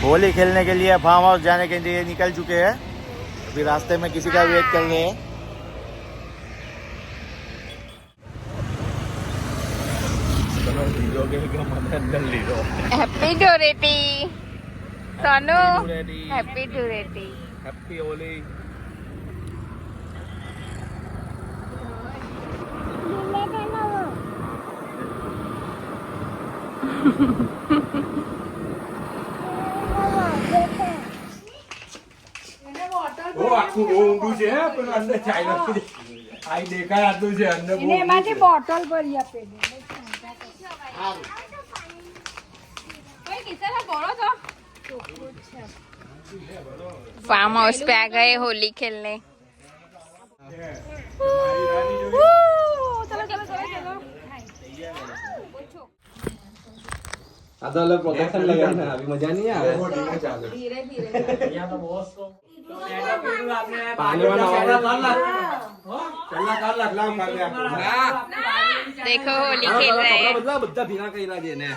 होली खेलने के लिए फार्म हाउस जाने के लिए निकल चुके हैं। अभी रास्ते में किसी का वेट कर रहे हैं। Happy Dhuleti Sonu, happy Dhuleti. Happy Holi. ઓ આખું બહુ ઊંડું છે પણ અંદર ચાઈ નથી આઈ દેખાય આટલું છે અંદર બહુ એમાંથી બોટલ ભરી આપેલી फार्म हाउस पे आ गए होली खेलने। अदल प्रोटेक्शन लगा ना अभी मजा नहीं आ रहा ધીરે ધીરે पानी वाला ચલ્લા કર લાખ લામ કર દે देखो होली खेल रहे हैं। बदला बद्दा भीना कइला दे ने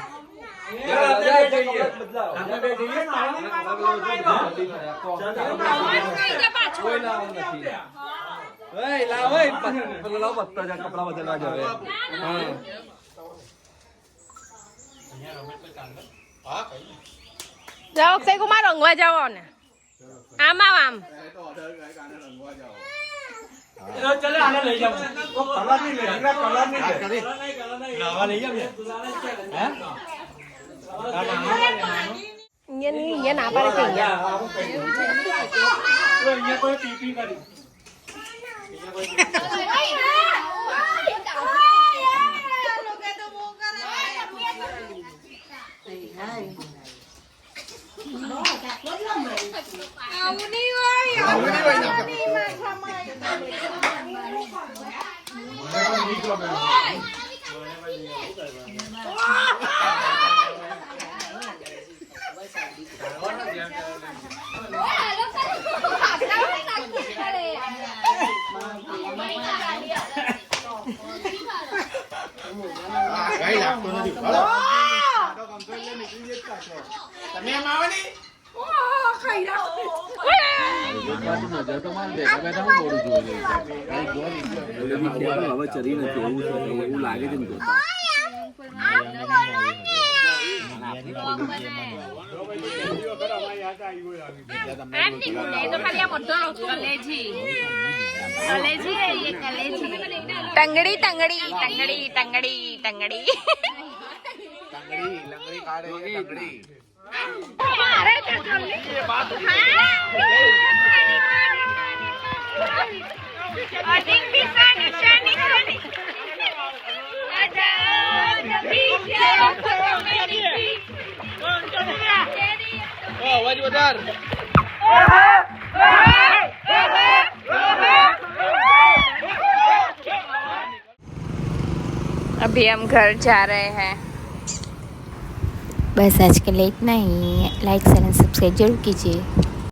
कोई ना નથી ઓય લા ઓય પગલાવ બત્તા જા કપડા બદલવા જાવે હા जाओ अक्षय कुमार रंगवा जाओ ने आम आम ચલે આને લઈ જાવ કલર નહીં લે કલર નહીં નાવા લઈ જાવ હે ये ना पारे चाहिए તો અહીંયા કોઈ પીપી કરી હવે ચરી નથી એવું લાગે છે ને टंगड़ी टंगड़ी टंगड़ी टंगड़ी टंगड़ी लंगड़ी खा रहे हैं लंगड़ी। आवाज बता अभी हम घर जा रहे हैं। बस आज के लिए इतना ही। लाइक शेयर एंड सब्सक्राइब जरूर कीजिए।